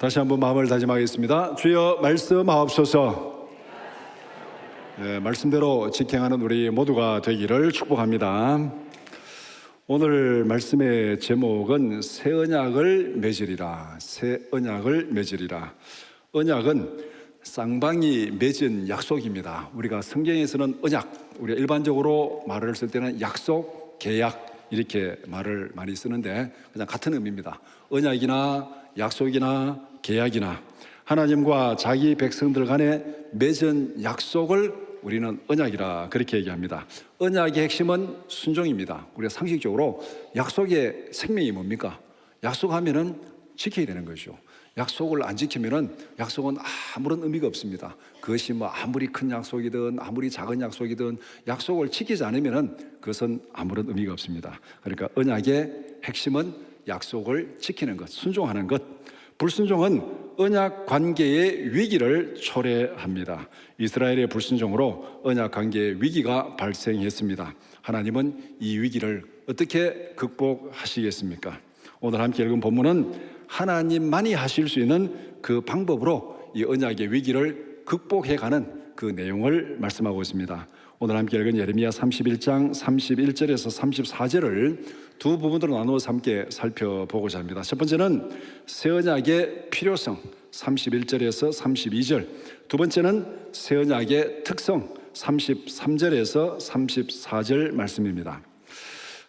다시 한번 마음을 다짐하겠습니다. 주여 말씀하옵소서. 말씀대로 직행하는 우리 모두가 되기를 축복합니다. 오늘 말씀의 제목은 새 언약을 맺으리라. 새 언약을 맺으리라. 언약은 쌍방이 맺은 약속입니다. 우리가 성경에서는 언약, 우리가 일반적으로 말을 쓸 때는 약속, 계약 이렇게 말을 많이 쓰는데 그냥 같은 의미입니다. 언약이나 약속이나 계약이나 하나님과 자기 백성들 간에 맺은 약속을 우리는 언약이라 그렇게 얘기합니다. 언약의 핵심은 순종입니다. 우리가 상식적으로 약속의 생명이 뭡니까? 약속하면은 지켜야 되는 것이죠. 약속을 안 지키면은 약속은 아무런 의미가 없습니다. 그것이 아무리 큰 약속이든 아무리 작은 약속이든 약속을 지키지 않으면은 그것은 아무런 의미가 없습니다. 그러니까 언약의 핵심은 약속을 지키는 것, 순종하는 것. 불순종은 언약 관계의 위기를 초래합니다. 이스라엘의 불순종으로 언약 관계의 위기가 발생했습니다. 하나님은 이 위기를 어떻게 극복하시겠습니까? 오늘 함께 읽은 본문은 하나님만이 하실 수 있는 그 방법으로 이 언약의 위기를 극복해가는 그 내용을 말씀하고 있습니다. 오늘 함께 읽은 예레미야 31장 31절에서 34절을 두 부분으로 나누어서 함께 살펴보고자 합니다. 첫 번째는 새 언약의 필요성 31절에서 32절, 두 번째는 새 언약의 특성 33절에서 34절 말씀입니다.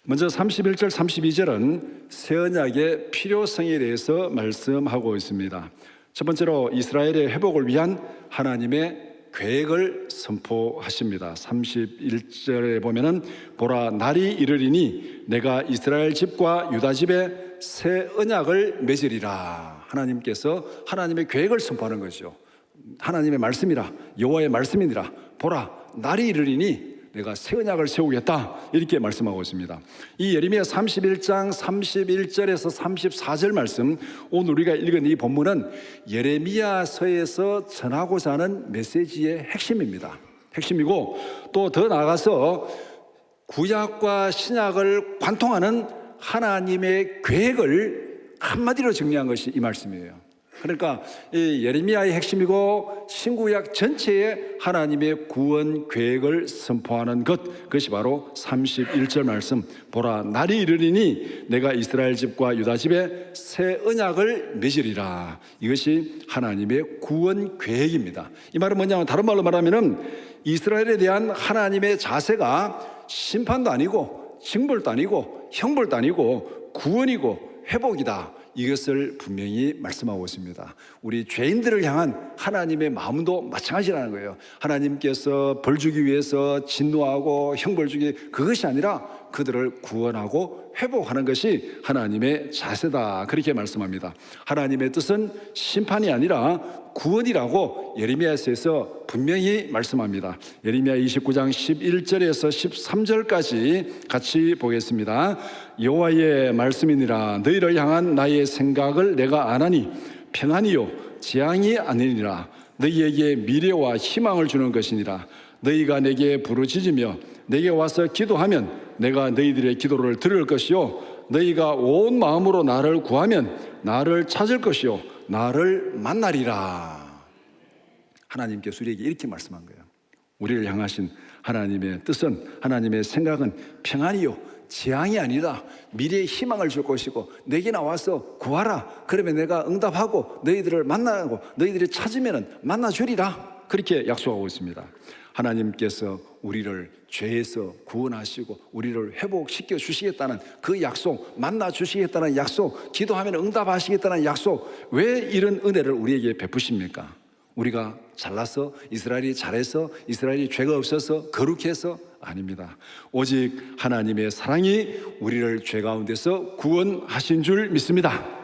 먼저 31절 32절은 새 언약의 필요성에 대해서 말씀하고 있습니다. 첫 번째로 이스라엘의 회복을 위한 하나님의 계획을 선포하십니다. 31절에 보면은 보라 날이 이르리니 내가 이스라엘 집과 유다 집에 새 언약을 맺으리라. 하나님께서 하나님의 계획을 선포하는 거죠. 하나님의 말씀이라, 여호와의 말씀이니라. 보라 날이 이르리니 내가 새 언약을 세우겠다 이렇게 말씀하고 있습니다. 이 예레미야 31장 31절에서 34절 말씀, 오늘 우리가 읽은 이 본문은 예레미야서에서 전하고자 하는 메시지의 핵심입니다. 핵심이고 또 더 나아가서 구약과 신약을 관통하는 하나님의 계획을 한마디로 정리한 것이 이 말씀이에요. 그러니까 이 예레미야의 핵심이고 신구약 전체의 하나님의 구원 계획을 선포하는 것, 그것이 바로 31절 말씀, 보라 날이 이르리니 내가 이스라엘 집과 유다 집에 새 언약을 맺으리라. 이것이 하나님의 구원 계획입니다. 이 말은 뭐냐면 다른 말로 말하면은 이스라엘에 대한 하나님의 자세가 심판도 아니고 징벌도 아니고 형벌도 아니고 구원이고 회복이다. 이것을 분명히 말씀하고 있습니다. 우리 죄인들을 향한 하나님의 마음도 마찬가지라는 거예요. 하나님께서 벌 주기 위해서 진노하고 형벌 주기, 그것이 아니라 그들을 구원하고 회복하는 것이 하나님의 자세다, 그렇게 말씀합니다. 하나님의 뜻은 심판이 아니라 구원이라고 예레미야서에서 분명히 말씀합니다. 예레미야 29장 11절에서 13절까지 같이 보겠습니다. 여호와의 말씀이니라. 너희를 향한 나의 생각을 내가 아나니 평안이요 재앙이 아니니라. 너희에게 미래와 희망을 주는 것이니라. 너희가 내게 부르짖으며 내게 와서 기도하면 내가 너희들의 기도를 들을 것이요 너희가 온 마음으로 나를 구하면 나를 찾을 것이요 나를 만나리라. 하나님께서 우리에게 이렇게 말씀한 거예요. 우리를 향하신 하나님의 뜻은, 하나님의 생각은 평안이요 재앙이 아니라 미래의 희망을 줄 것이고 내게 나와서 구하라. 그러면 내가 응답하고 너희들을 만나고 너희들이 찾으면 만나주리라. 그렇게 약속하고 있습니다. 하나님께서 우리를 죄에서 구원하시고 우리를 회복시켜 주시겠다는 그 약속, 만나 주시겠다는 약속, 기도하면 응답하시겠다는 약속, 왜 이런 은혜를 우리에게 베푸십니까? 우리가 잘나서, 이스라엘이 잘해서, 이스라엘이 죄가 없어서, 거룩해서? 아닙니다. 오직 하나님의 사랑이 우리를 죄 가운데서 구원하신 줄 믿습니다.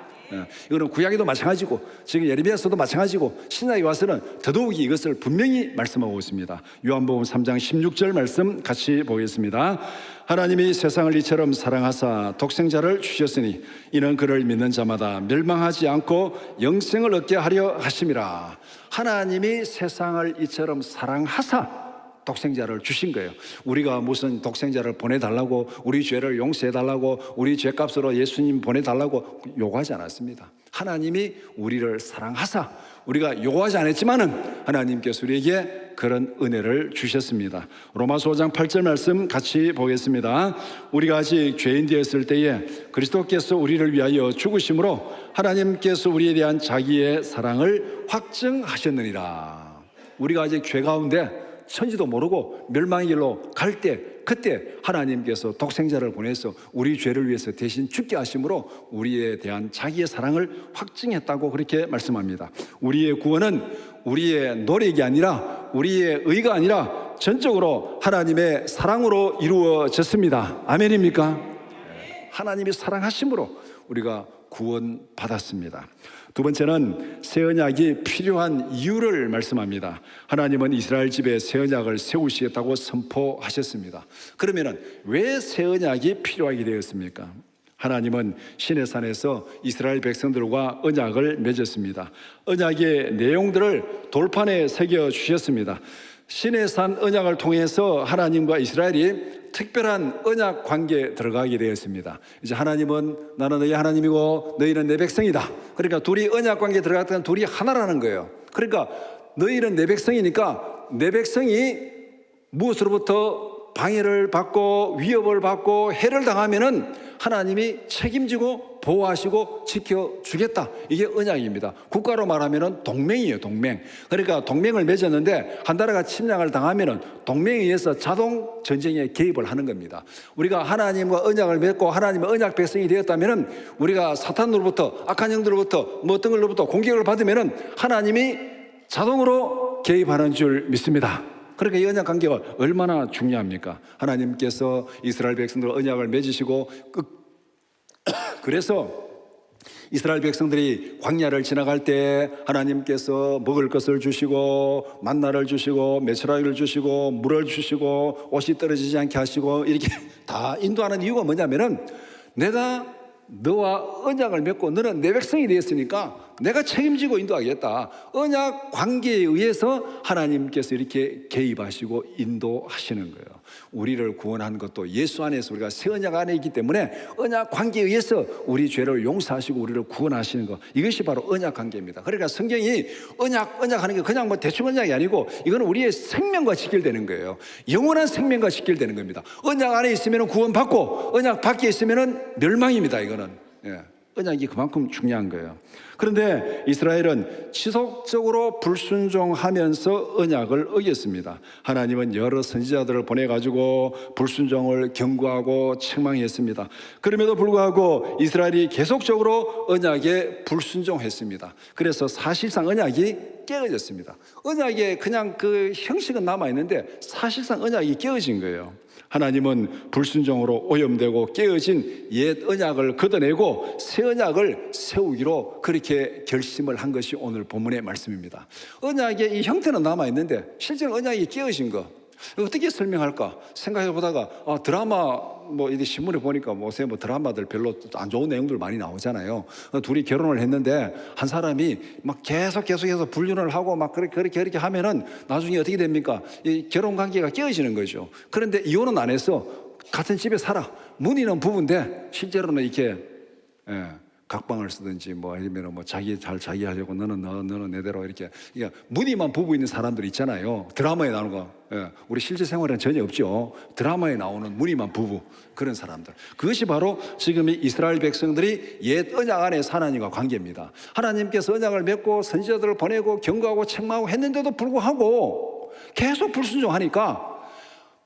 이거는 구약에도 마찬가지고 지금 예레미야서도 마찬가지고 신약에 와서는 더더욱이 이것을 분명히 말씀하고 있습니다. 요한복음 3장 16절 말씀 같이 보겠습니다. 하나님이 세상을 이처럼 사랑하사 독생자를 주셨으니 이는 그를 믿는 자마다 멸망하지 않고 영생을 얻게 하려 하심이라. 하나님이 세상을 이처럼 사랑하사 독생자를 주신 거예요. 우리가 무슨 독생자를 보내달라고, 우리 죄를 용서해달라고, 우리 죄값으로 예수님 보내달라고 요구하지 않았습니다. 하나님이 우리를 사랑하사, 우리가 요구하지 않았지만은 하나님께서 우리에게 그런 은혜를 주셨습니다. 로마서 5장 8절 말씀 같이 보겠습니다. 우리가 아직 죄인 되었을 때에 그리스도께서 우리를 위하여 죽으심으로 하나님께서 우리에 대한 자기의 사랑을 확증하셨느니라. 우리가 아직 죄 가운데 천지도 모르고 멸망의 길로 갈 때, 그때 하나님께서 독생자를 보내서 우리 죄를 위해서 대신 죽게 하심으로 우리에 대한 자기의 사랑을 확증했다고 그렇게 말씀합니다. 우리의 구원은 우리의 노력이 아니라, 우리의 의가 아니라 전적으로 하나님의 사랑으로 이루어졌습니다. 아멘입니까? 하나님이 사랑하심으로 우리가 구원받았습니다. 두 번째는 새 언약이 필요한 이유를 말씀합니다. 하나님은 이스라엘 집에 새 언약을 세우시겠다고 선포하셨습니다. 그러면 왜 새 언약이 필요하게 되었습니까? 하나님은 시내산에서 이스라엘 백성들과 언약을 맺었습니다. 언약의 내용들을 돌판에 새겨 주셨습니다. 시내산 언약을 통해서 하나님과 이스라엘이 특별한 언약 관계에 들어가게 되었습니다. 이제 하나님은 나는 너희 하나님이고 너희는 내 백성이다. 그러니까 둘이 언약 관계에 들어갔던 둘이 하나라는 거예요. 그러니까 너희는 내 백성이니까 내 백성이 무엇으로부터 방해를 받고 위협을 받고 해를 당하면은 하나님이 책임지고 보호하시고 지켜주겠다. 이게 언약입니다. 국가로 말하면은 동맹이에요, 동맹. 그러니까 동맹을 맺었는데 한 나라가 침략을 당하면은 동맹에 의해서 자동 전쟁에 개입을 하는 겁니다. 우리가 하나님과 언약을 맺고 하나님의 언약 백성이 되었다면은 우리가 사탄으로부터, 악한 영들로부터 뭐 어떤 걸로부터 공격을 받으면은 하나님이 자동으로 개입하는 줄 믿습니다. 그러니까 이 언약 관계가 얼마나 중요합니까? 하나님께서 이스라엘 백성들 언약을 맺으시고 그래서 이스라엘 백성들이 광야를 지나갈 때 하나님께서 먹을 것을 주시고 만나를 주시고 메추라기를 주시고 물을 주시고 옷이 떨어지지 않게 하시고 이렇게 다 인도하는 이유가 뭐냐면은 내가 너와 언약을 맺고 너는 내 백성이 되었으니까 내가 책임지고 인도하겠다. 언약 관계에 의해서 하나님께서 이렇게 개입하시고 인도하시는 거예요. 우리를 구원한 것도 예수 안에서 우리가 새 언약 안에 있기 때문에 언약 관계에 의해서 우리 죄를 용서하시고 우리를 구원하시는 것, 이것이 바로 언약 관계입니다. 그러니까 성경이 언약하는 게 그냥 뭐 대충 언약이 아니고 이거는 우리의 생명과 직결되는 거예요. 영원한 생명과 직결되는 겁니다. 언약 안에 있으면 구원받고 언약 밖에 있으면 멸망입니다. 이거는 언약이 그만큼 중요한 거예요. 그런데 이스라엘은 지속적으로 불순종하면서 언약을 어겼습니다. 하나님은 여러 선지자들을 보내가지고 불순종을 경고하고 책망했습니다. 그럼에도 불구하고 이스라엘이 계속적으로 언약에 불순종했습니다. 그래서 사실상 언약이 깨어졌습니다. 언약에 그냥 그 형식은 남아있는데 사실상 언약이 깨어진 거예요. 하나님은 불순종으로 오염되고 깨어진 옛 언약을 걷어내고 새 언약을 세우기로 그렇게 결심을 한 것이 오늘 본문의 말씀입니다. 언약의 이 형태는 남아있는데 실제로 언약이 깨어진 거 어떻게 설명할까 생각해 보다가 드라마 뭐 이제 신문에 보니까 뭐 드라마들 별로 안 좋은 내용들 많이 나오잖아요. 둘이 결혼을 했는데 한 사람이 막 계속해서 불륜을 하고 막 그렇게 하면은 나중에 어떻게 됩니까? 이 결혼 관계가 깨어지는 거죠. 그런데 이혼은 안 해서 같은 집에 살아. 문의는 부부인데 실제로는 이렇게 각방을 쓰든지 뭐 아니면 뭐 자기 하려고 너는 내대로 이렇게 무늬만 부부 있는 사람들 있잖아요. 드라마에 나오는 거. 우리 실제 생활에는 전혀 없죠. 드라마에 나오는 무늬만 부부 그런 사람들. 그것이 바로 지금 이스라엘 백성들이 옛 언약 안에서 하나님과 관계입니다. 하나님께서 언약을 맺고 선지자들을 보내고 경고하고 책망하고 했는데도 불구하고 계속 불순종하니까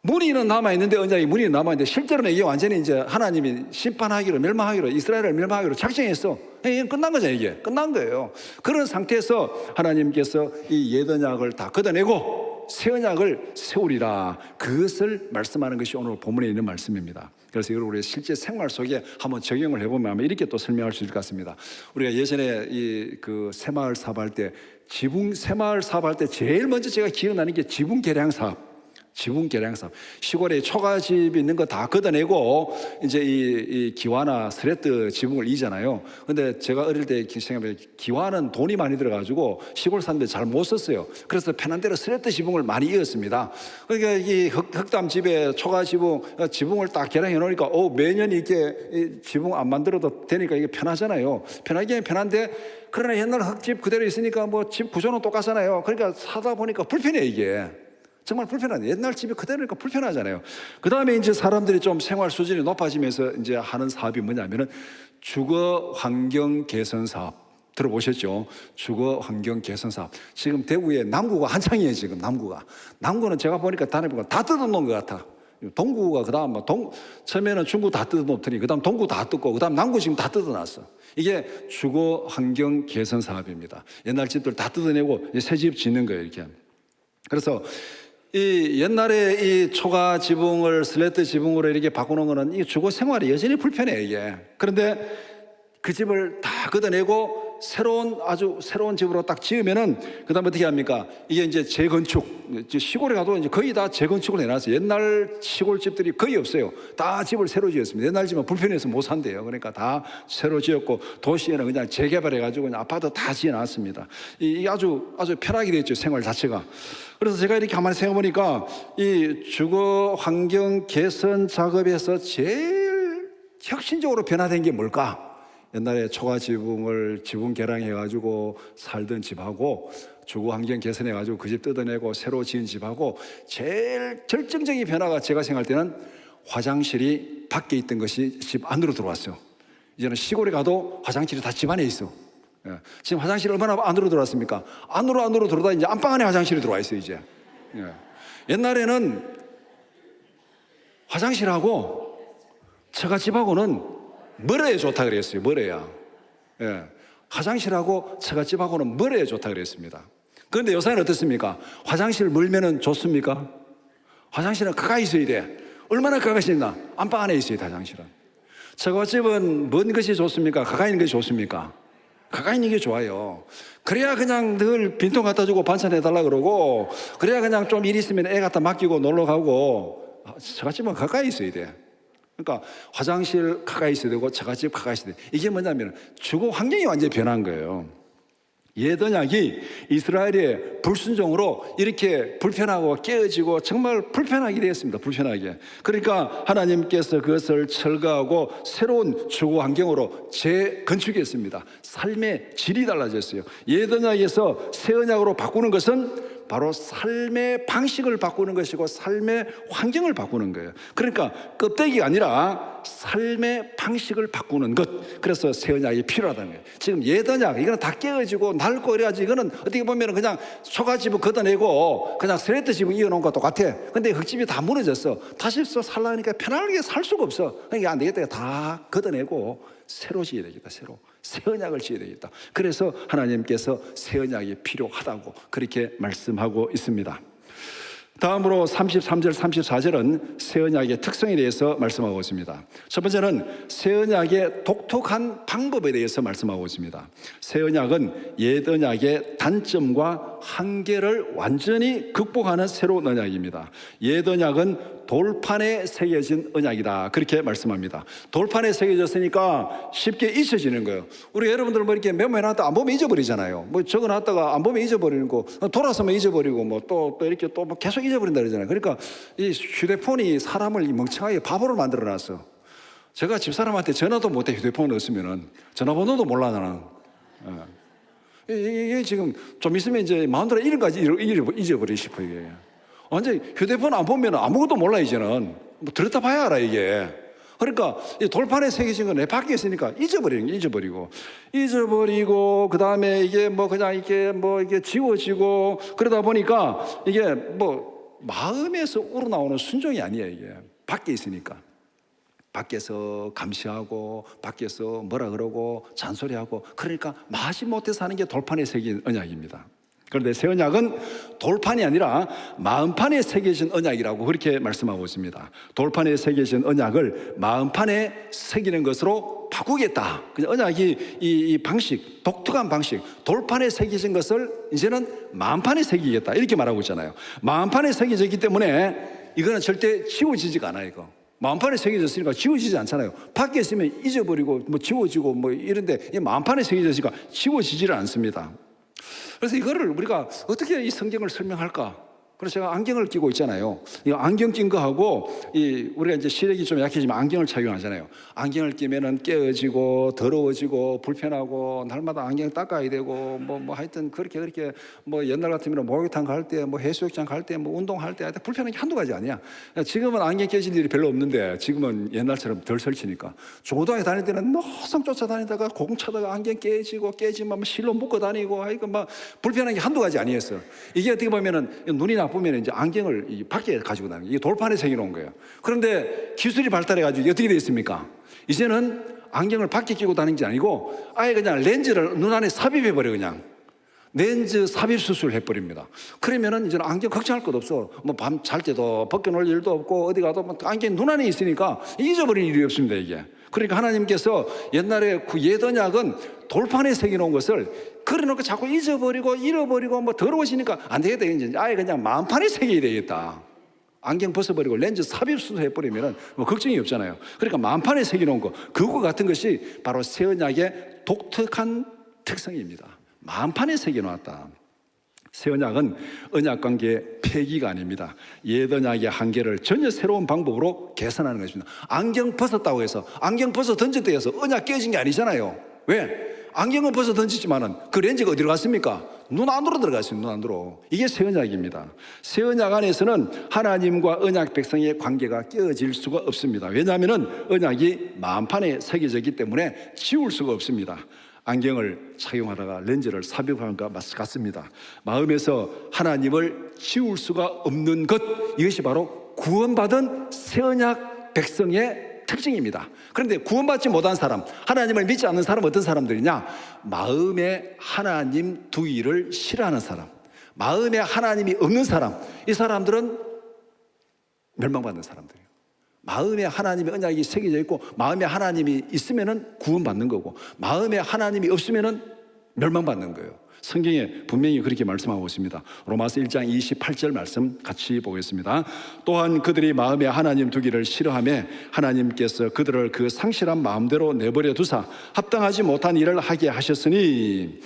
무늬는 남아있는데 언약이 무늬는 남아있는데 실제로는 이게 완전히 이제 하나님이 심판하기로 멸망하기로 이스라엘을 멸망하기로 작정했어. 이게 끝난 거잖아요. 이게 끝난 거예요. 그런 상태에서 하나님께서 이 옛 언약을 다 걷어내고 새 언약을 세우리라, 그것을 말씀하는 것이 오늘 본문에 있는 말씀입니다. 그래서 이걸 우리 실제 생활 속에 한번 적용을 해보면 아마 이렇게 또 설명할 수 있을 것 같습니다. 우리가 예전에 그 새마을 사업할 때 새마을 사업할 때 제일 먼저 제가 기억나는 게 지붕 개량 사업. 지붕 개량 사업. 시골에 초가집 있는 거 다 걷어내고 이제 이 기와나 스레트 지붕을 이잖아요. 근데 제가 어릴 때 생각해보면 기와는 돈이 많이 들어가지고 시골 사람들이 잘 못 썼어요. 그래서 편한 대로 스레트 지붕을 많이 이었습니다. 그러니까 이 흑담 집에 초가 지붕을 딱 개량해 놓으니까 매년 이렇게 지붕 안 만들어도 되니까 이게 편하잖아요. 편하긴 편한데 그러나 옛날 흙집 그대로 있으니까 뭐 집 구조는 똑같잖아요. 그러니까 사다 보니까 불편해 이게. 정말 불편하네. 옛날 집이 그대로니까 불편하잖아요. 그 다음에 이제 사람들이 좀 생활 수준이 높아지면서 이제 하는 사업이 뭐냐면은 주거 환경 개선 사업. 들어보셨죠? 주거 환경 개선 사업. 지금 대구에 남구가 한창이에요, 지금 남구가. 남구는 제가 보니까 다녀보니까 다 뜯어놓은 것 같아. 동구가 그 다음 처음에는 중구 다 뜯어놓더니 그 다음 동구 다 뜯고 그 다음 남구 지금 다 뜯어놨어. 이게 주거 환경 개선 사업입니다. 옛날 집들 다 뜯어내고 새 집 짓는 거예요, 이렇게. 그래서 이 옛날에 이 초가 지붕을 슬래트 지붕으로 이렇게 바꾸는 거는 이 주거 생활이 여전히 불편해 이게. 그런데 그 집을 다 걷어내고 아주 새로운 집으로 딱 지으면은 그다음에 어떻게 합니까? 이게 이제 재건축. 시골에 가도 이제 거의 다 재건축을 해놨어요. 옛날 시골 집들이 거의 없어요. 다 집을 새로 지었습니다. 옛날 집은 불편해서 못 산대요. 그러니까 다 새로 지었고 도시에는 그냥 재개발해가지고 그냥 아파트 다 지어놨습니다. 이게 아주 편하게 됐죠, 생활 자체가. 그래서 제가 이렇게 가만히 생각해보니까 이 주거 환경 개선 작업에서 제일 혁신적으로 변화된 게 뭘까? 옛날에 초가 지붕 개량해가지고 살던 집하고 주거 환경 개선해가지고 그 집 뜯어내고 새로 지은 집하고 제일 결정적인 변화가 제가 생각할 때는 화장실이 밖에 있던 것이 집 안으로 들어왔어요. 이제는 시골에 가도 화장실이 다 집 안에 있어. 예. 지금 화장실이 얼마나 안으로 들어왔습니까? 안으로 들어다 이제 안방 안에 화장실이 들어와 있어요, 이제. 예. 옛날에는 화장실하고 처갓집하고는 멀어야 좋다 그랬어요. 멀어야. 예. 화장실하고 처갓집하고는 멀어야 좋다 그랬습니다. 그런데 요새는 어떻습니까? 화장실 멀면은 좋습니까? 화장실은 가까이 있어야 돼. 얼마나 가까이 있나? 안방 안에 있어야 돼, 화장실은. 처갓집은 먼 것이 좋습니까? 가까이 있는 것이 좋습니까? 가까이 있는 게 좋아요. 그래야 그냥 늘 빈통 갖다 주고 반찬 해달라 그러고, 그래야 그냥 좀 일 있으면 애 갖다 맡기고 놀러 가고, 처갓집은 가까이 있어야 돼. 그러니까 화장실 가까이 있어야 되고 처갓집 가까이 있어야 돼. 이게 뭐냐면 주거 환경이 완전히 변한 거예요. 옛 언약이 이스라엘의 불순종으로 이렇게 불편하고 깨어지고 정말 불편하게 되었습니다. 불편하게. 그러니까 하나님께서 그것을 철거하고 새로운 주거 환경으로 재건축했습니다. 삶의 질이 달라졌어요. 옛 언약에서 새 언약으로 바꾸는 것은 바로 삶의 방식을 바꾸는 것이고 삶의 환경을 바꾸는 거예요. 그러니까 껍데기가 아니라 삶의 방식을 바꾸는 것. 그래서 새 언약이 필요하다는 거예요. 지금 옛 언약 이거는 다 깨어지고 낡고 그래가지고 이거는 어떻게 보면 그냥 초가집을 걷어내고 그냥 스레트 집을 이어놓은 것과 똑같아. 근데 흙집이 다 무너졌어. 다시 살라니까 편하게 살 수가 없어. 그러니까 안 되겠다. 다 걷어내고 새로 지어야 되겠다. 새 언약을 지어야 되겠다. 그래서 하나님께서 새 언약이 필요하다고 그렇게 말씀하고 있습니다. 다음으로 33절, 34절은 새 언약의 특성에 대해서 말씀하고 있습니다. 첫 번째는 새 언약의 독특한 방법에 대해서 말씀하고 있습니다. 새 언약은 옛 언약의 단점과 한계를 완전히 극복하는 새로운 언약입니다. 옛 언약은 돌판에 새겨진 언약이다. 그렇게 말씀합니다. 돌판에 새겨졌으니까 쉽게 잊혀지는 거예요. 우리 여러분들 뭐 이렇게 메모해놨다가 안 보면 잊어버리잖아요. 뭐 적어놨다가 안 보면 잊어버리는 거, 돌아서면 잊어버리고 뭐 또 이렇게 또 뭐 계속 잊어버린다 그러잖아요. 그러니까 이 휴대폰이 사람을 멍청하게 바보를 만들어놨어. 제가 집사람한테 전화도 못해. 휴대폰을 없으면은 전화번호도 몰라 나는. 이게 지금 좀 있으면 이제 마음대로 이름까지 잊어버리고 싶어 이게. 완전 휴대폰 안 보면 아무것도 몰라 이제는. 뭐 들었다 봐야 알아 이게. 그러니까 이 돌판에 새겨진 건 내 밖에 있으니까 잊어버리고 그 다음에 이게 뭐 그냥 이게 지워지고 그러다 보니까 이게 뭐 마음에서 우러나오는 순종이 아니에요 이게. 밖에 있으니까. 밖에서 감시하고 밖에서 뭐라 그러고 잔소리하고 그러니까 마지 못해 사는 게 돌판에 새긴 언약입니다. 그런데 새 언약은 돌판이 아니라 마음판에 새겨진 언약이라고 그렇게 말씀하고 있습니다. 돌판에 새겨진 언약을 마음판에 새기는 것으로 바꾸겠다. 그냥 언약이 이 방식, 독특한 방식, 돌판에 새겨진 것을 이제는 마음판에 새기겠다. 이렇게 말하고 있잖아요. 마음판에 새겨졌기 때문에 이거는 절대 지워지지가 않아요. 이거. 마음판에 새겨졌으니까 지워지지 않잖아요. 밖에 있으면 잊어버리고 뭐 지워지고 뭐 이런데 이 마음판에 새겨졌으니까 지워지지를 않습니다. 그래서 이거를 우리가 어떻게 이 성경을 설명할까? 그래서 제가 안경을 끼고 있잖아요. 이 안경 낀 거하고 우리가 이제 시력이 좀 약해지면 안경을 착용하잖아요. 안경을 끼면은 깨어지고 더러워지고 불편하고 날마다 안경 닦아야 되고 뭐 하여튼 그렇게 뭐 옛날 같으면 목욕탕 갈 때 뭐 해수욕장 갈 때 뭐 운동할 때 하여튼 불편한 게 한두 가지 아니야. 지금은 안경 깨질 일이 별로 없는데 지금은 옛날처럼 덜 설치니까 중고등학교 다닐 때는 노성 쫓아다니다가 공차다가 안경 깨지면 실로 묶어 다니고 하여튼 막 불편한 게 한두 가지 아니었어. 이게 어떻게 보면은 눈이 나쁘면 이제 안경을 밖에 가지고 다니는 이게 돌판에 새겨놓은 거예요. 그런데 기술이 발달해가지고 어떻게 되어 있습니까? 이제는 안경을 밖에 끼고 다니는 게 아니고 아예 그냥 렌즈를 눈 안에 삽입해버려. 그냥 렌즈 삽입 수술을 해버립니다. 그러면은 이제는 안경 걱정할 것 없어. 뭐 밤 잘 때도 벗겨놓을 일도 없고 어디 가도 뭐 안경이 눈 안에 있으니까 잊어버릴 일이 없습니다. 이게. 그러니까 하나님께서 옛날에 그 옛 언약은 돌판에 새겨놓은 것을 그려놓고 자꾸 잊어버리고 잃어버리고 뭐 더러워지니까 안 되겠다. 이제 아예 그냥 마음판에 새겨야 되겠다. 안경 벗어버리고 렌즈 삽입 수술해버리면 뭐 걱정이 없잖아요. 그러니까 마음판에 새겨놓은 거, 그거 같은 것이 바로 새 언약의 독특한 특성입니다. 마음판에 새겨놓았다. 새 언약은 언약관계의 폐기가 아닙니다. 옛 언약의 한계를 전혀 새로운 방법으로 개선하는 것입니다. 안경 벗었다고 해서 안경 벗어 던졌다고 해서 언약 깨진 게 아니잖아요. 왜? 안경은 벗어 던지지만은 그 렌즈가 어디로 갔습니까? 눈 안으로 들어갔어요. 눈 안으로. 이게 새 언약입니다. 새 언약 안에서는 하나님과 언약 백성의 관계가 깨어질 수가 없습니다. 왜냐하면 언약이 마음판에 새겨졌기 때문에 지울 수가 없습니다. 안경을 착용하다가 렌즈를 삽입한 것과 같습니다. 마음에서 하나님을 지울 수가 없는 것, 이것이 바로 구원받은 새 언약 백성의 특징입니다. 그런데 구원받지 못한 사람, 하나님을 믿지 않는 사람은 어떤 사람들이냐? 마음에 하나님 두기를 싫어하는 사람, 마음에 하나님이 없는 사람, 이 사람들은 멸망받는 사람들이에요. 마음에 하나님의 언약이 새겨져 있고 마음에 하나님이 있으면은 구원받는 거고 마음에 하나님이 없으면은 멸망받는 거예요. 성경에 분명히 그렇게 말씀하고 있습니다. 로마서 1장 28절 말씀 같이 보겠습니다. 또한 그들이 마음에 하나님 두기를 싫어하며 하나님께서 그들을 그 상실한 마음대로 내버려 두사 합당하지 못한 일을 하게 하셨으니,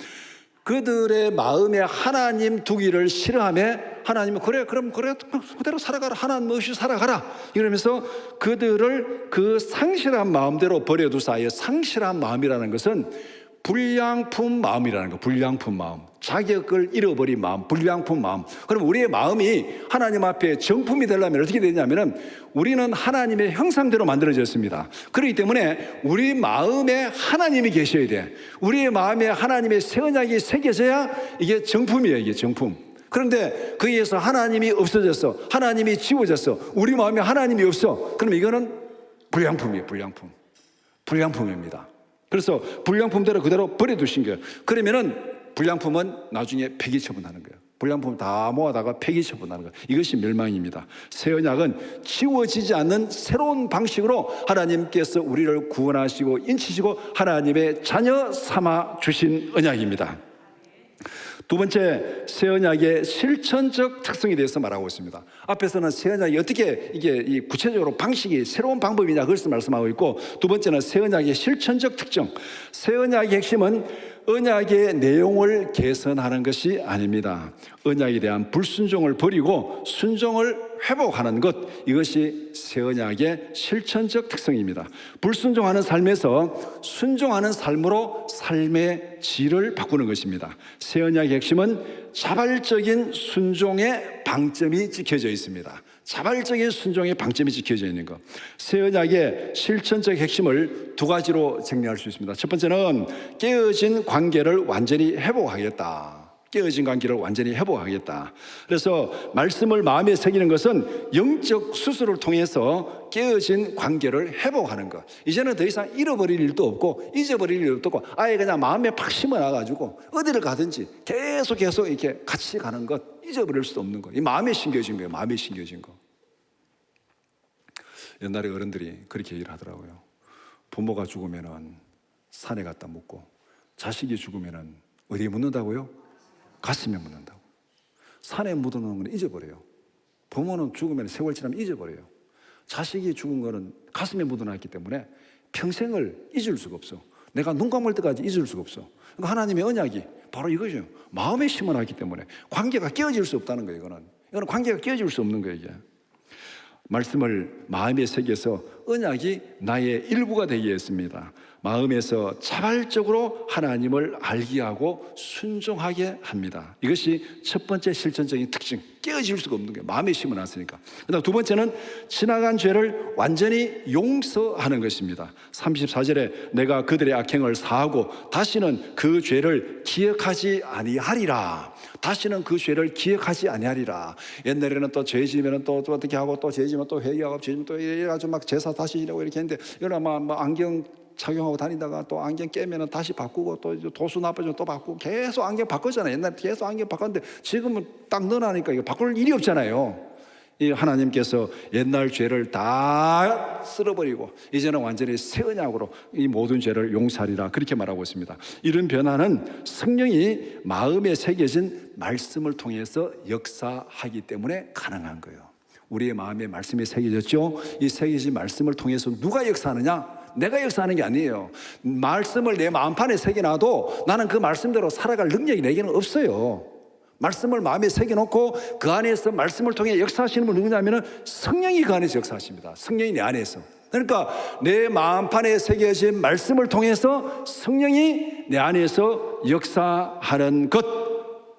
그들의 마음에 하나님 두기를 싫어하며 하나님은 그럼 그대로 살아가라, 하나님 없이 살아가라 이러면서 그들을 그 상실한 마음대로 버려두사의 상실한 마음이라는 것은 불량품 마음이라는 거. 불량품 마음, 자격을 잃어버린 마음, 불량품 마음. 그럼 우리의 마음이 하나님 앞에 정품이 되려면 어떻게 되냐면은 우리는 하나님의 형상대로 만들어졌습니다. 그렇기 때문에 우리 마음에 하나님이 계셔야 돼. 우리의 마음에 하나님의 새 언약이 새겨져야 이게 정품이에요. 이게 정품. 그런데 거기에서 하나님이 없어졌어, 하나님이 지워졌어, 우리 마음에 하나님이 없어. 그럼 이거는 불량품이에요. 불량품입니다. 그래서 불량품대로 그대로 버려두신 거예요. 그러면은 불량품은 나중에 폐기 처분하는 거예요. 불량품 다 모아다가 폐기 처분하는 거예요. 이것이 멸망입니다. 새 언약은 지워지지 않는 새로운 방식으로 하나님께서 우리를 구원하시고 인치시고 하나님의 자녀 삼아 주신 언약입니다. 두 번째, 새 언약의 실천적 특성에 대해서 말하고 있습니다. 앞에서는 새 언약이 어떻게 이게 이 구체적으로 방식이 새로운 방법이냐 그것을 말씀하고 있고, 두 번째는 새 언약의 실천적 특징. 새 언약의 핵심은 언약의 내용을 개선하는 것이 아닙니다. 언약에 대한 불순종을 버리고 순종을 회복하는 것, 이것이 새 언약의 실천적 특성입니다. 불순종하는 삶에서 순종하는 삶으로 삶의 질을 바꾸는 것입니다. 새 언약의 핵심은 자발적인 순종의 방점이 찍혀져 있습니다. 자발적인 순종의 방점이 찍혀져 있는 것. 새 언약의 실천적 핵심을 두 가지로 정리할 수 있습니다. 첫 번째는 깨어진 관계를 완전히 회복하겠다. 깨어진 관계를 완전히 회복하겠다. 그래서 말씀을 마음에 새기는 것은 영적 수술을 통해서 깨어진 관계를 회복하는 것. 이제는 더 이상 잃어버릴 일도 없고 잊어버릴 일도 없고 아예 그냥 마음에 팍 심어놔가지고 어디를 가든지 계속 이렇게 같이 가는 것, 잊어버릴 수도 없는 것. 이 마음에 심겨진 거예요. 마음에 심겨진 거. 옛날에 어른들이 그렇게 얘기를 하더라고요. 부모가 죽으면은 산에 갖다 묻고, 자식이 죽으면은 어디에 묻는다고요? 가슴에 묻는다고. 산에 묻어놓은 건 잊어버려요. 부모는 죽으면 세월 지나면 잊어버려요. 자식이 죽은 거는 가슴에 묻어놨기 때문에 평생을 잊을 수가 없어. 내가 눈 감을 때까지 잊을 수가 없어. 그러니까 하나님의 언약이 바로 이거죠. 마음에 심어놨기 때문에 관계가 깨어질 수 없다는 거예요. 이거는 관계가 깨어질 수 없는 거예요. 이게 말씀을 마음에 새겨서 언약이 나의 일부가 되게 했습니다. 마음에서 자발적으로 하나님을 알게 하고 순종하게 합니다. 이것이 첫 번째 실천적인 특징, 깨어질 수가 없는 거예요. 마음에 심어놨으니까. 그다음 두 번째는 지나간 죄를 완전히 용서하는 것입니다. 34절에 내가 그들의 악행을 사하고 다시는 그 죄를 기억하지 아니하리라. 다시는 그 죄를 기억하지 아니하리라. 옛날에는 또 죄 지으면 또 어떻게 하고, 또 죄 지으면 또 회개하고, 죄 지으면 또 이래가지고 막 제사 다시 지내고 이렇게 했는데, 이러나 뭐 안경 착용하고 다니다가 또 안경 깨면 다시 바꾸고, 또 도수 나빠지면 또 바꾸고, 계속 안경 바꿨잖아요. 옛날에 계속 안경 바꿨는데 지금은 딱 넣어놔니까 이거 바꿀 일이 없잖아요. 이 하나님께서 옛날 죄를 다 쓸어버리고 이제는 완전히 새 언약으로 이 모든 죄를 용서하리라, 그렇게 말하고 있습니다. 이런 변화는 성령이 마음에 새겨진 말씀을 통해서 역사하기 때문에 가능한 거예요. 우리의 마음에 말씀이 새겨졌죠. 이 새겨진 말씀을 통해서 누가 역사하느냐? 내가 역사하는 게 아니에요. 말씀을 내 마음판에 새겨놔도 나는 그 말씀대로 살아갈 능력이 내게는 없어요. 말씀을 마음에 새겨놓고 그 안에서 말씀을 통해 역사하시는 분 누구냐면 성령이 그 안에서 역사하십니다. 성령이 내 안에서. 그러니까 내 마음판에 새겨진 말씀을 통해서 성령이 내 안에서 역사하는 것.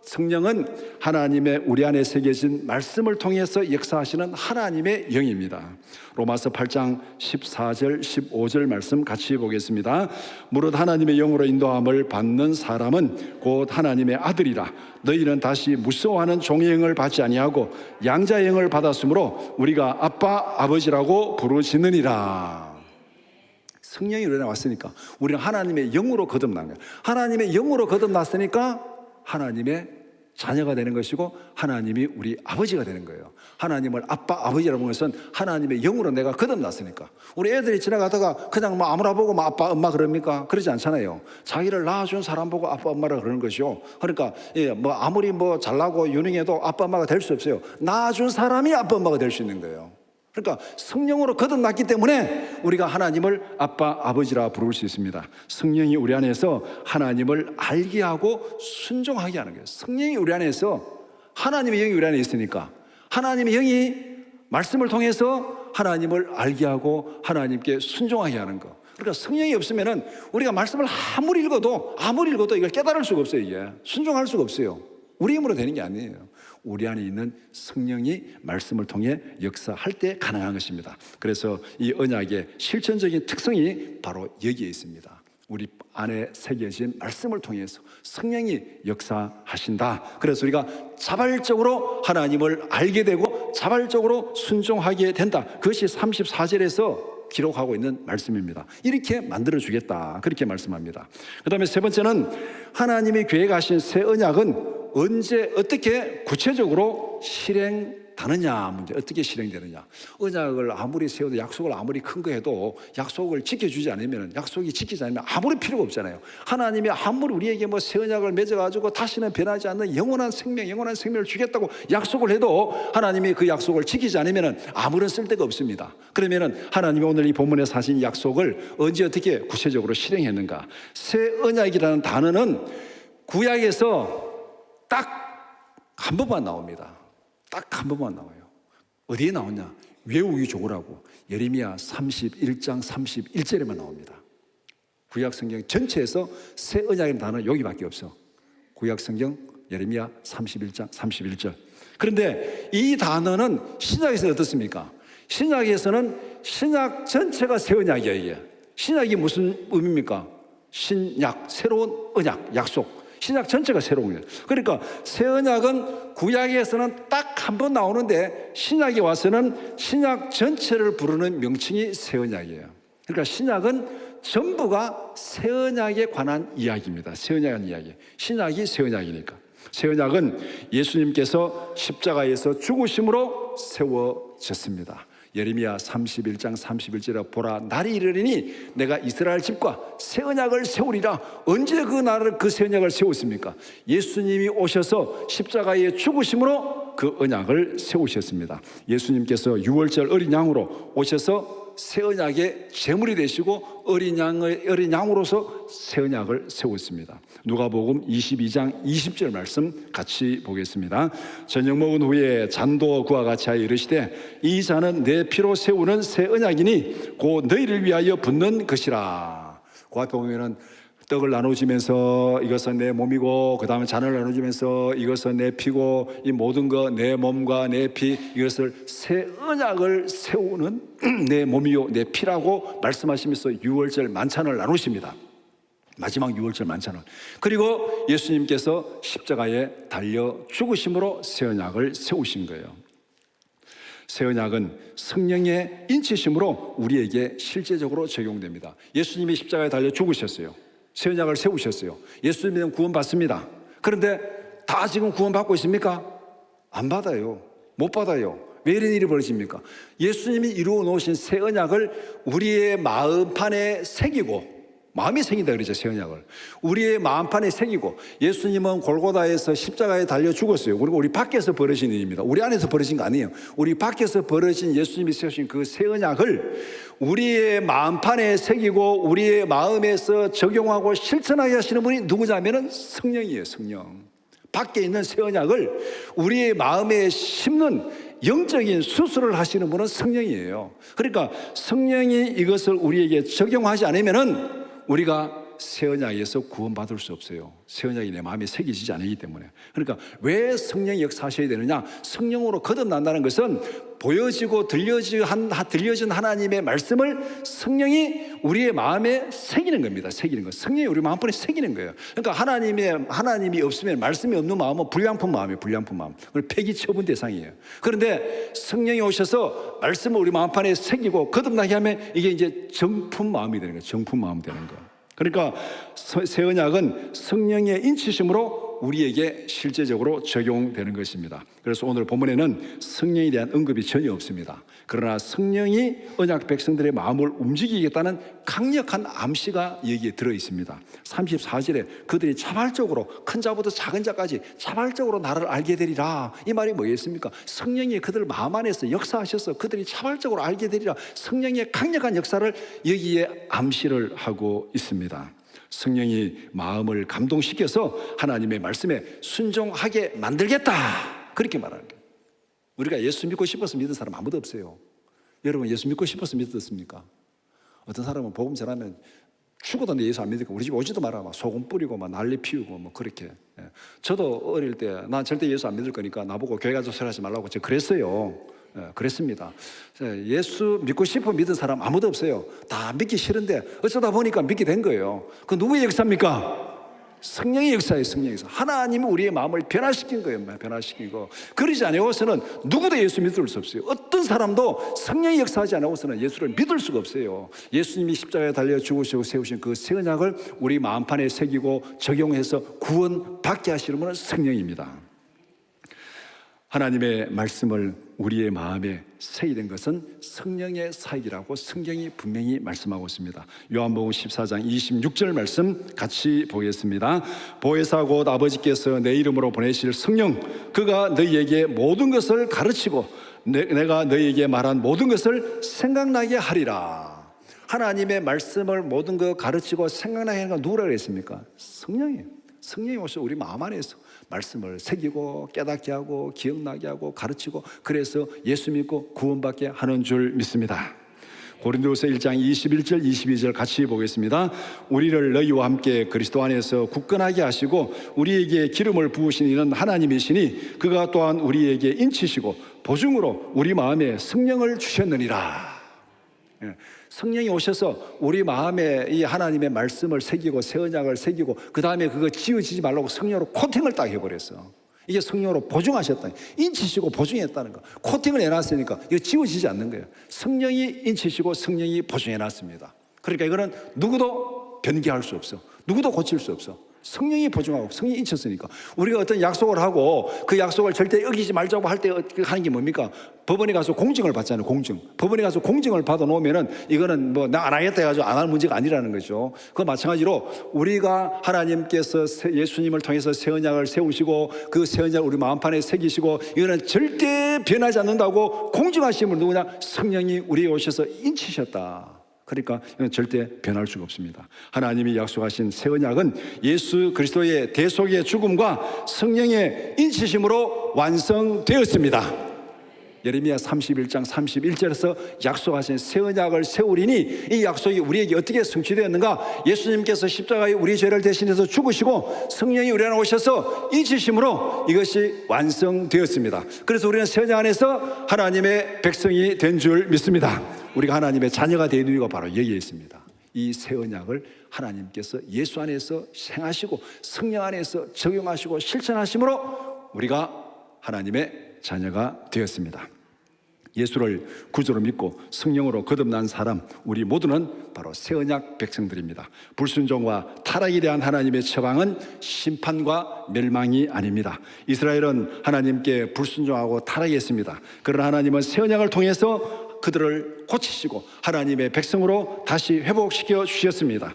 성령은 하나님의 우리 안에 새겨진 말씀을 통해서 역사하시는 하나님의 영입니다. 로마서 8장 14절 15절 말씀 같이 보겠습니다. 무릇 하나님의 영으로 인도함을 받는 사람은 곧 하나님의 아들이라. 너희는 다시 무서워하는 종의 영을 받지 아니하고 양자의 영을 받았으므로 우리가 아빠 아버지라고 부르시느니라. 성령이 우리 안에 왔으니까 우리는 하나님의 영으로 거듭난 거예요. 하나님의 영으로 거듭났으니까 하나님의 자녀가 되는 것이고 하나님이 우리 아버지가 되는 거예요. 하나님을 아빠 아버지라고 하는 것은 하나님의 영으로 내가 거듭났으니까. 우리 애들이 지나가다가 그냥 뭐 아무나 보고 뭐 아빠 엄마 그럽니까? 그러지 않잖아요. 자기를 낳아준 사람 보고 아빠 엄마라 그러는 것이요. 그러니까 뭐 아무리 뭐 잘나고 유능해도 아빠 엄마가 될 수 없어요. 낳아준 사람이 아빠 엄마가 될 수 있는 거예요. 그러니까 성령으로 거듭났기 때문에 우리가 하나님을 아빠 아버지라 부를 수 있습니다. 성령이 우리 안에서 하나님을 알게 하고 순종하게 하는 거예요. 성령이 우리 안에서, 하나님의 영이 우리 안에 있으니까 하나님의 영이 말씀을 통해서 하나님을 알게 하고 하나님께 순종하게 하는 거. 그러니까 성령이 없으면은 우리가 말씀을 아무리 읽어도 이걸 깨달을 수가 없어요. 이게 순종할 수가 없어요. 우리 힘으로 되는 게 아니에요. 우리 안에 있는 성령이 말씀을 통해 역사할 때 가능한 것입니다. 그래서 이 언약의 실천적인 특성이 바로 여기에 있습니다. 우리 안에 새겨진 말씀을 통해서 성령이 역사하신다. 그래서 우리가 자발적으로 하나님을 알게 되고 자발적으로 순종하게 된다. 그것이 34절에서 기록하고 있는 말씀입니다. 이렇게 만들어주겠다, 그렇게 말씀합니다. 그 다음에 세 번째는 하나님이 계획하신 새 언약은 언제 어떻게 구체적으로 실행되느냐 문제. 어떻게 실행되느냐. 언약을 아무리 세워도, 약속을 아무리 큰 거 해도 약속을 지켜주지 않으면, 약속이 지키지 않으면 아무리 필요가 없잖아요. 하나님이 아무리 우리에게 뭐 새 언약을 맺어가지고 다시는 변하지 않는 영원한 생명을 주겠다고 약속을 해도 하나님이 그 약속을 지키지 않으면 아무런 쓸데가 없습니다. 그러면 하나님이 오늘 이 본문에서 하신 약속을 언제 어떻게 구체적으로 실행했는가. 새 언약이라는 단어는 구약에서 딱 한 번만 나옵니다. 딱 한 번만 나와요. 어디에 나오냐? 외우기 좋으라고 예레미야 31장 31절에만 나옵니다. 구약 성경 전체에서 새 언약이라는 단어는 여기밖에 없어. 구약 성경 예레미야 31장 31절. 그런데 이 단어는 신약에서 어떻습니까? 신약에서는 신약 전체가 새 언약이야. 이게 신약이 무슨 의미입니까? 신약, 새로운 언약, 약속. 신약 전체가 새로운 거예요. 그러니까 새 언약은 구약에서는 딱 한 번 나오는데 신약에 와서는 신약 전체를 부르는 명칭이 새 언약이에요. 그러니까 신약은 전부가 새 언약에 관한 이야기입니다. 새 언약에 관한 이야기. 신약이 새 언약이니까. 새 언약은 예수님께서 십자가에서 죽으심으로 세워졌습니다. 예레미야 31장 31절에 보라 날이 이르리니 내가 이스라엘 집과 새 언약을 세우리라. 언제 그 날을 그 새 언약을 세웠습니까? 예수님이 오셔서 십자가에 죽으심으로 그 언약을 세우셨습니다. 예수님께서 유월절 어린 양으로 오셔서 새 언약의 제물이 되시고 어린 양으로서 새 언약을 세웠습니다. 누가복음 22장 20절 말씀 같이 보겠습니다. 저녁 먹은 후에 잔도 그와 같이 하여 이르시되 이 잔은 내 피로 세우는 새 언약이니 곧 너희를 위하여 붓는 것이라. 그 앞에 보면은 떡을 나누시면서 이것은 내 몸이고 그 다음에 잔을 나누시면서 이것은 내 피고 이 모든 거 내 몸과 내 피 이것을 새 언약을 세우는 내 몸이요 내 피라고 말씀하시면서 유월절 만찬을 나누십니다. 마지막 유월절 만찬을. 그리고 예수님께서 십자가에 달려 죽으심으로 새 언약을 세우신 거예요. 새 언약은 성령의 인치심으로 우리에게 실제적으로 적용됩니다. 예수님이 십자가에 달려 죽으셨어요. 새 언약을 세우셨어요. 예수 믿으면 구원받습니다. 그런데 다 지금 구원받고 있습니까? 안 받아요. 못 받아요. 왜 이런 일이 벌어집니까? 예수님이 이루어 놓으신 새 언약을 우리의 마음판에 새기고, 마음이 생긴다 그러죠. 새 언약을 우리의 마음판에 새기고, 예수님은 골고다에서 십자가에 달려 죽었어요. 그리고 우리 밖에서 벌어진 일입니다. 우리 안에서 벌어진 거 아니에요. 우리 밖에서 벌어진 예수님이 세우신 그 새 언약을 우리의 마음판에 새기고 우리의 마음에서 적용하고 실천하게 하시는 분이 누구냐면은 성령이에요. 성령. 밖에 있는 새 언약을 우리의 마음에 심는 영적인 수술을 하시는 분은 성령이에요. 그러니까 성령이 이것을 우리에게 적용하지 않으면은 우리가 새 언약에서 구원받을 수 없어요. 새 언약이 내 마음에 새겨지지 않기 때문에. 그러니까 왜 성령이 역사하셔야 되느냐? 성령으로 거듭난다는 것은 보여지고 들려진 하나님의 말씀을 성령이 우리의 마음에 새기는 겁니다. 새기는 거. 성령이 우리 마음판에 새기는 거예요. 그러니까 하나님이 없으면, 말씀이 없는 마음은 불량품 마음이에요. 불량품 마음. 폐기 처분 대상이에요. 그런데 성령이 오셔서 말씀을 우리 마음판에 새기고 거듭나게 하면 이게 이제 정품 마음이 되는 거예요. 정품 마음 되는 거. 그러니까 새 언약은 성령의 인치심으로 우리에게 실제적으로 적용되는 것입니다. 그래서 오늘 본문에는 성령에 대한 언급이 전혀 없습니다. 그러나 성령이 언약 백성들의 마음을 움직이겠다는 강력한 암시가 여기에 들어 있습니다. 34절에 그들이 자발적으로, 큰 자부터 작은 자까지 자발적으로 나를 알게 되리라. 이 말이 뭐겠습니까? 성령이 그들 마음 안에서 역사하셔서 그들이 자발적으로 알게 되리라. 성령의 강력한 역사를 여기에 암시를 하고 있습니다. 성령이 마음을 감동시켜서 하나님의 말씀에 순종하게 만들겠다, 그렇게 말하는 거예요. 우리가 예수 믿고 싶어서 믿은 사람 아무도 없어요. 여러분 예수 믿고 싶어서 믿었습니까? 어떤 사람은 복음 전하면 죽어도 내 예수 안 믿으니까 우리 집 오지도 마라, 막 소금 뿌리고 막 난리 피우고 뭐 그렇게. 저도 어릴 때 난 절대 예수 안 믿을 거니까 나보고 교회 가서 설하지 말라고 제가 그랬어요. 그랬습니다. 예수 믿고 싶어 믿은 사람 아무도 없어요. 다 믿기 싫은데 어쩌다 보니까 믿게 된 거예요. 그 누구의 역사입니까? 성령의 역사예요. 성령의 역사. 하나님이 우리의 마음을 변화시킨 거예요. 변화시키고. 그러지 않고서는 누구도 예수 믿을 수 없어요. 어떤 사람도 성령이 역사하지 않고서는 예수를 믿을 수가 없어요. 예수님이 십자가에 달려 죽으시고 세우신 그 새 언약을 우리 마음판에 새기고 적용해서 구원받게 하시는 분은 성령입니다. 하나님의 말씀을 우리의 마음에 새기는 것은 성령의 사역이라고 성경이 분명히 말씀하고 있습니다. 요한복음 14장 26절 말씀 같이 보겠습니다. 보혜사 곧 아버지께서 내 이름으로 보내실 성령, 그가 너희에게 모든 것을 가르치고 내가 너희에게 말한 모든 것을 생각나게 하리라. 하나님의 말씀을 모든 것 가르치고 생각나게 하는 건 누구라고 그랬습니까? 성령이에요. 성령이 오셔서 우리 마음 안에서 말씀을 새기고 깨닫게 하고 기억나게 하고 가르치고, 그래서 예수 믿고 구원받게 하는 줄 믿습니다. 고린도후서 1장 21절 22절 같이 보겠습니다. 우리를 너희와 함께 그리스도 안에서 굳건하게 하시고 우리에게 기름을 부으신 이는 하나님이시니 그가 또한 우리에게 인치시고 보증으로 우리 마음에 성령을 주셨느니라. 성령이 오셔서 우리 마음에 이 하나님의 말씀을 새기고 새 언약을 새기고 그 다음에 그거 지워지지 말라고 성령으로 코팅을 딱 해버렸어. 이게 성령으로 보증하셨다. 인치시고 보증했다는 거. 코팅을 해놨으니까 이거 지워지지 않는 거예요. 성령이 인치시고 성령이 보증해놨습니다. 그러니까 이거는 누구도 변개할 수 없어. 누구도 고칠 수 없어. 성령이 보증하고 성령이 인쳤으니까. 우리가 어떤 약속을 하고 그 약속을 절대 어기지 말자고 할 때 하는 게 뭡니까? 법원에 가서 공증을 받잖아요. 공증. 법원에 가서 공증을 받아 놓으면은 이거는 뭐 나 안 하겠다 해가지고 안 할 문제가 아니라는 거죠. 그 마찬가지로 우리가 하나님께서 예수님을 통해서 새 언약을 세우시고 그 새 언약을 우리 마음판에 새기시고 이거는 절대 변하지 않는다고 공증하심을 누구냐? 성령이 우리에 오셔서 인치셨다. 그러니까 이건 절대 변할 수가 없습니다. 하나님이 약속하신 새 언약은 예수 그리스도의 대속의 죽음과 성령의 인치심으로 완성되었습니다. 예레미야 31장 31절에서 약속하신 새 언약을 세우리니 이 약속이 우리에게 어떻게 성취되었는가? 예수님께서 십자가에 우리 죄를 대신해서 죽으시고 성령이 우리 안에 오셔서 인치심으로 이것이 완성되었습니다. 그래서 우리는 새 언약 안에서 하나님의 백성이 된 줄 믿습니다. 우리가 하나님의 자녀가 되는 이유가 바로 여기에 있습니다. 이 새 언약을 하나님께서 예수 안에서 행하시고 성령 안에서 적용하시고 실천하심으로 우리가 하나님의 자녀가 되었습니다. 예수를 구주로 믿고 성령으로 거듭난 사람, 우리 모두는 바로 새 언약 백성들입니다. 불순종과 타락에 대한 하나님의 처방은 심판과 멸망이 아닙니다. 이스라엘은 하나님께 불순종하고 타락했습니다. 그러나 하나님은 새 언약을 통해서 그들을 고치시고 하나님의 백성으로 다시 회복시켜 주셨습니다.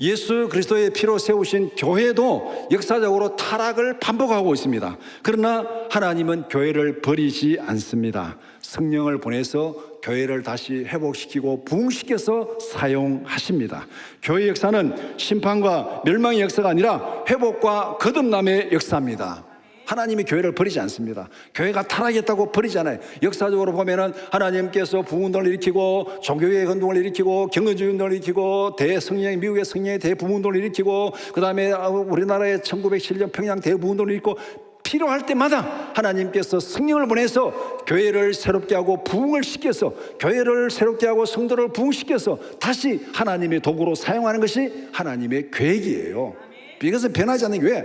예수 그리스도의 피로 세우신 교회도 역사적으로 타락을 반복하고 있습니다. 그러나 하나님은 교회를 버리지 않습니다. 성령을 보내서 교회를 다시 회복시키고 부흥시켜서 사용하십니다. 교회 역사는 심판과 멸망의 역사가 아니라 회복과 거듭남의 역사입니다. 하나님이 교회를 버리지 않습니다. 교회가 타락했다고 버리지 않아요. 역사적으로 보면은 하나님께서 부흥운동을 일으키고 종교개혁 운동을 일으키고 경건주의 운동을 일으키고 대성령, 미국의 성령의 대부흥운동을 일으키고 그 다음에 우리나라의 1907년 평양 대부흥운동을 일으키고 필요할 때마다 하나님께서 성령을 보내서 교회를 새롭게 하고 부흥을 시켜서 교회를 새롭게 하고 성도를 부흥시켜서 다시 하나님의 도구로 사용하는 것이 하나님의 계획이에요. 이것은 변하지 않는 교회.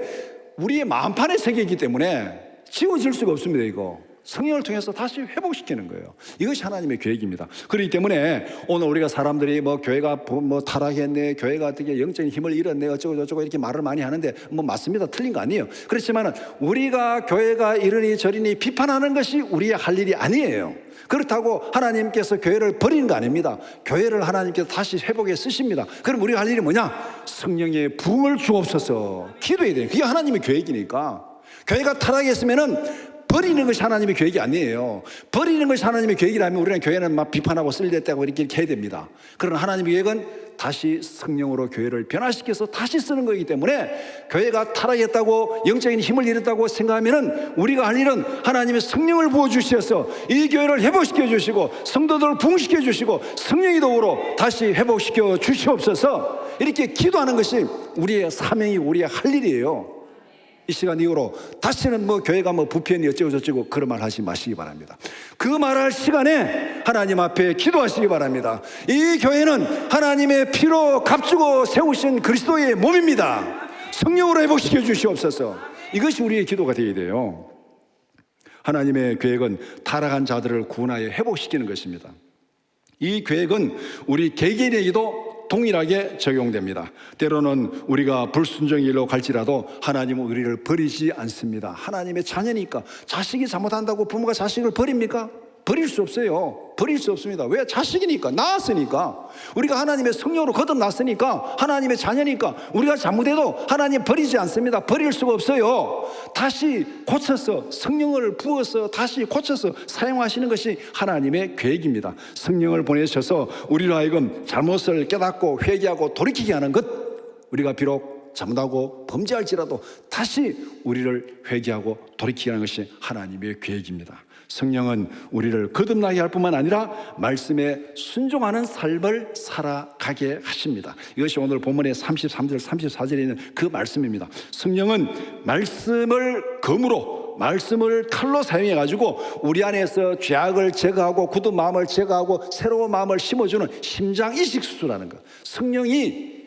우리의 마음판의 세계이기 때문에 지워질 수가 없습니다. 이거 성령을 통해서 다시 회복시키는 거예요. 이것이 하나님의 계획입니다. 그렇기 때문에 오늘 우리가 사람들이 뭐 교회가 뭐 타락했네, 교회가 어떻게 영적인 힘을 잃었네, 어쩌고 저쩌고 이렇게 말을 많이 하는데 뭐 맞습니다. 틀린 거 아니에요. 그렇지만 우리가 교회가 이러니 저러니 비판하는 것이 우리의 할 일이 아니에요. 그렇다고 하나님께서 교회를 버리는 거 아닙니다. 교회를 하나님께서 다시 회복해 쓰십니다. 그럼 우리가 할 일이 뭐냐? 성령의 부흥을 주옵소서 기도해야 돼요. 그게 하나님의 계획이니까. 교회가 타락했으면은 버리는 것이 하나님의 계획이 아니에요. 버리는 것이 하나님의 계획이라면 우리는 교회는 막 비판하고 쓸데없다고 이렇게 해야 됩니다. 그러나 하나님의 계획은 다시 성령으로 교회를 변화시켜서 다시 쓰는 거기 때문에 교회가 타락했다고 영적인 힘을 잃었다고 생각하면은 우리가 할 일은 하나님의 성령을 부어주셔서 이 교회를 회복시켜 주시고 성도들을 부흥시켜 주시고 성령의 도구로 다시 회복시켜 주시옵소서 이렇게 기도하는 것이 우리의 사명이고 우리의 할 일이에요. 이 시간 이후로 다시는 뭐 교회가 뭐 부패니 어쩌고 저쩌고 그런 말 하지 마시기 바랍니다. 그 말할 시간에 하나님 앞에 기도하시기 바랍니다. 이 교회는 하나님의 피로 값주고 세우신 그리스도의 몸입니다. 성령으로 회복시켜 주시옵소서. 이것이 우리의 기도가 되어야 돼요. 하나님의 계획은 타락한 자들을 구원하여 회복시키는 것입니다. 이 계획은 우리 개개인에게도 동일하게 적용됩니다. 때로는 우리가 불순종의 일로 갈지라도 하나님은 우리를 버리지 않습니다. 하나님의 자녀니까. 자식이 잘못한다고 부모가 자식을 버립니까? 버릴 수 없어요. 버릴 수 없습니다. 왜? 자식이니까, 낳았으니까. 우리가 하나님의 성령으로 거듭났으니까, 하나님의 자녀니까 우리가 잘못해도 하나님 버리지 않습니다. 버릴 수가 없어요. 다시 고쳐서 성령을 부어서 다시 고쳐서 사용하시는 것이 하나님의 계획입니다. 성령을 보내셔서 우리로 하여금 잘못을 깨닫고 회개하고 돌이키게 하는 것. 우리가 비록 잘못하고 범죄할지라도 다시 우리를 회개하게 돌이키게 하는 것이 하나님의 계획입니다. 성령은 우리를 거듭나게 할 뿐만 아니라 말씀에 순종하는 삶을 살아가게 하십니다. 이것이 오늘 본문의 33절 34절에 있는 그 말씀입니다. 성령은 말씀을 검으로 말씀을 칼로 사용해 가지고 우리 안에서 죄악을 제거하고 굳은 마음을 제거하고 새로운 마음을 심어주는 심장 이식 수술하는 것. 성령이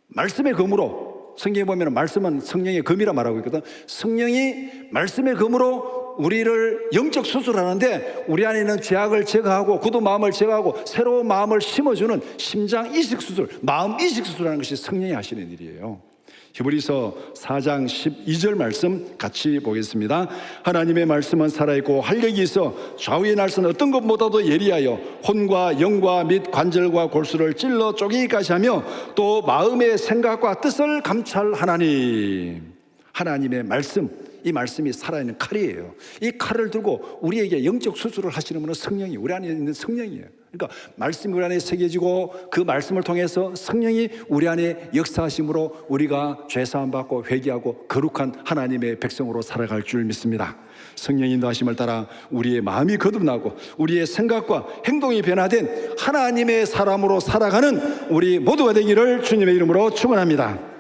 말씀의 검으로, 성경에 보면 말씀은 성령의 검이라 말하고 있거든. 성령이 말씀의 검으로 우리를 영적 수술하는데 우리 안에 있는 죄악을 제거하고 굳은 마음을 제거하고 새로운 마음을 심어주는 심장 이식 수술, 마음 이식 수술하는 것이 성령이 하시는 일이에요. 히브리서 4장 12절 말씀 같이 보겠습니다. 하나님의 말씀은 살아있고 활력이 있어 좌우의 날선 어떤 것보다도 예리하여 혼과 영과 및 관절과 골수를 찔러 쪼개기까지 하며 또 마음의 생각과 뜻을 감찰하나니. 하나님의 말씀, 이 말씀이 살아있는 칼이에요. 이 칼을 들고 우리에게 영적 수술을 하시는 분은 성령이, 우리 안에 있는 성령이에요. 그러니까 말씀이 우리 안에 새겨지고 그 말씀을 통해서 성령이 우리 안에 역사하심으로 우리가 죄사함 받고 회개하고 거룩한 하나님의 백성으로 살아갈 줄 믿습니다. 성령 인도하심을 따라 우리의 마음이 거듭나고 우리의 생각과 행동이 변화된 하나님의 사람으로 살아가는 우리 모두가 되기를 주님의 이름으로 축원합니다.